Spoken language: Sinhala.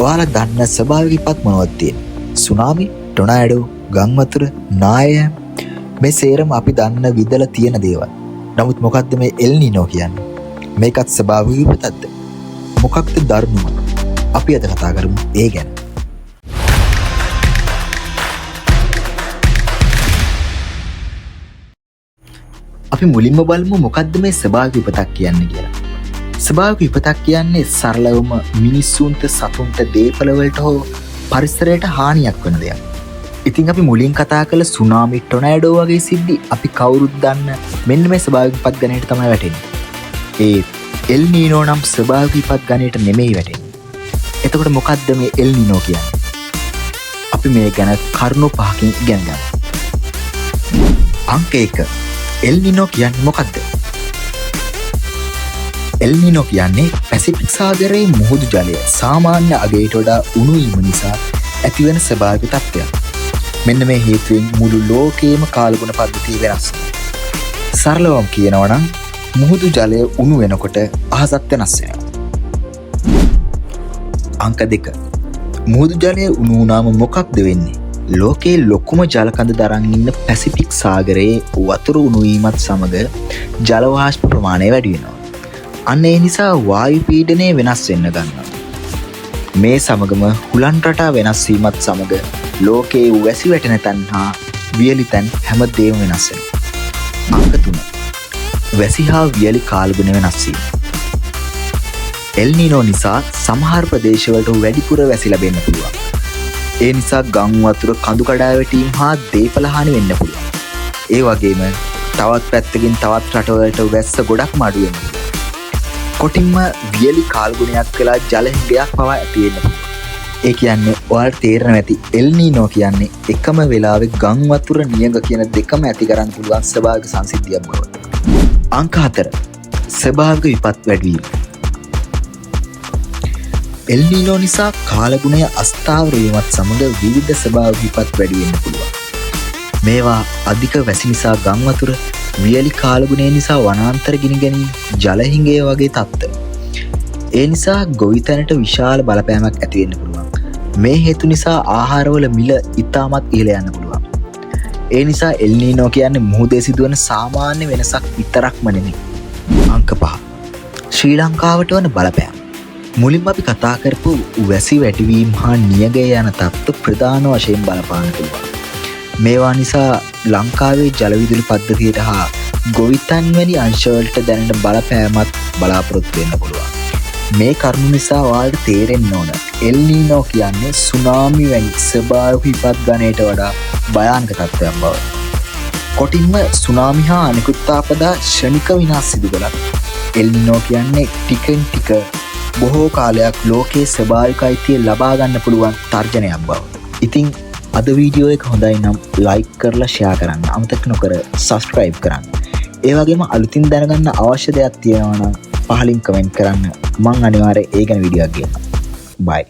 ඔයාලා දන්න ස්වභාවික විපත් මොනවද තියෙන්නේ? සුනාමි, ටොනෑඩෝ, ගම් වතුර, නායෑම් මේ සේරම අපි දන්න විදලා තියෙන දේවල්. නමුත් මොකද්ද මේ එල් නීනෝ කියන්නේ? මේකත් ස්වභාවික විපතක්ද? මොකක්ද දරුණුම? අපි අද කතා කරමු ඒ ගැන. අපි මුලින්ම බලමු මොකද්ද මේ ස්වභාවික විපතක් කියන්නේ කියලා. ස්වභාවික විපතක් කියන්නේ සරලවම මිනිස්සුන්ට සතුන්ට දේපළවලට හෝ පරිසරයට හානියක් වෙන දෙයක්. ඉතින් අපි මුලින් කතා කළ සුනාමි, ටොනෑඩෝ වගේ සිද්ධි අපි කවුරුත් දන්න මෙන්න මේ ස්වභාවික විපත් ගණයට තමයි වැටෙන්නේ. ඒ එල් නීනෝ නම් ස්වභාවික විපත් ගණයට නෙමෙයි වැටෙන්නේ. එතකොට මොකද්ද මේ එල් නීනෝ කියන්නේ? අපි මේ ගැන කරුණු පහකින් ඉගෙන ගමු. අංක 1. එල් නීනෝ කියන්නේ මොකද්ද? එල් නීනෝ කියන්නේ පැසිෆික් සාගරයේ මුහුදු ජලය සාමාන්‍ය අගයට වඩා උණු වීම නිසා ඇතිවන ස්වභාවික තත්ත්වයක්. මෙන්න මේ හේතුවෙන් මුළු ලෝකයේම කාලගුණ පද්ධතිය වෙනස්. සරලවම කියනවා නම් මුහුදු ජලය උණු වෙනකොට අහසත් වෙනස් වෙනවා. අංක 2. මුහුදු ජලය උණු වුණාම මොකක්ද වෙන්නේ? ලෝකයේ ලොකුම ජල කඳ දරන් ඉන්න පැසිෆික් සාගරයේ වතුර උණු වීමත් සමග ජල වාෂ්ප ප්‍රමාණය වැඩි වෙනවා. අන්න ඒ නිසා වායු පීඩනය වෙනස් වෙන්න ගන්නවා. මේ සමගම හුලන් රටා වෙනස් වීමත් සමග ලෝකයේ වැසි වැටෙන තැන් හා වියලි තැන් හැමදේම වෙනස් වෙනවා. අංක 3. වැසි හා වියලි කාලගුණ වෙනස් වීම. එල් නීනෝ නිසා සමහර ප්‍රදේශවලට වැඩිපුර වැසි ලැබෙන්න පුළුවන්. ඒ නිසා ගම් වතුර කඳු කඩා වැටීම් හා දේපල හානි වෙන්න පුළුවන්. ඒ වගේම තවත් පැත්තකින් තවත් රටවලට වැස්ස ගොඩක්ම අඩු වෙන්න පුළුවන්. කොටින්ම වියලි කාල්ගුණයක් කළා ජල හිඟයක් පවා ඇති වෙන්න පුළුවන්. ඒ කියන්නේ ඔයාලට තේරෙනවා ඇති එල් නීනෝ කියන්නේ එකම වෙලාවේ ගම් වතුර නියඟ කියන දෙකම ඇති කරන්න පුළුවන් ස්වභාවික සංසිද්ධියක් බව. අංක 4. ස්වභාවික විපත් වැඩිවීම. එල් නීනෝ නිසා කාලගුණය අස්ථාවර වීමත් සමග විවිධ ස්වභාවික විපත් වැඩි වෙන්න පුළුවන්. මේවා අධික වැසි නිසා ගම් වතුර, වියලි කාලගුණය නිසා වනාන්තර ගිනි ගැනීම, ජල හිඟය වගේ තත්ත්ව. ඒ නිසා ගොවිතැනට විශාල බලපෑමක් ඇති වෙන්න පුළුවන්. මේ හේතු නිසා ආහාරවල මිල ඉතාමත් ඉහළ යන්න පුළුවන්. ඒ නිසා එල් නීනෝ කියන්නේ මුහුදේ සිදුවන සාමාන්‍ය වෙනසක් විතරක්ම නෙමෙයි. අංක 5. ශ්‍රී ලංකාවට වන බලපෑම. මුලින්ම අපි කතා කරපු වැසි වැටිවීම හා නියගය යන තත්ත්ව ප්‍රධාන වශයෙන් බලපාන්න පුළුවන්. මේවා නිසා ලංකාවේ ජලවිදුලි පද්ධතියට හා ගොවිතැන් වැනි අංශවලට දැනෙන බලපෑමත් බලාපොරොත්තු වෙන්න පුළුවන්. මේ කරුණු නිසා ඔයාලට තේරෙන්න ඕන එල් නීනෝ කියන්නේ සුනාමි වැනි ස්වභාවික විපත් ගණයට වඩා භයානක තත්ත්වයක් බව. කොටින්ම සුනාමි හා අනෙකුත් ආපදා ක්ෂණික විනාශ සිදු කළත් එල් නීනෝ කියන්නේ ටිකෙන් ටික බොහෝ කාලයක් ලෝකයේ ස්වභාවික අයිතිය ලබා ගන්න පුළුවන් තර්ජනයක් බව. ඉතින් අද වීඩියෝ එක හොඳයි නම් ලයික් කරලා ෂෙයා කරන්න අමතක නොකර සබ්ස්ක්‍රයිබ් කරන්න. ඒ වගේම අලුතින් දැනගන්න අවශ්‍ය දෙයක් තියෙනවා නම් පහලින් කමෙන්ට් කරන්න. මම අනිවාර්යයෙන් ඒ ගැන වීඩියෝ එකක් ගන්නම්. බයි.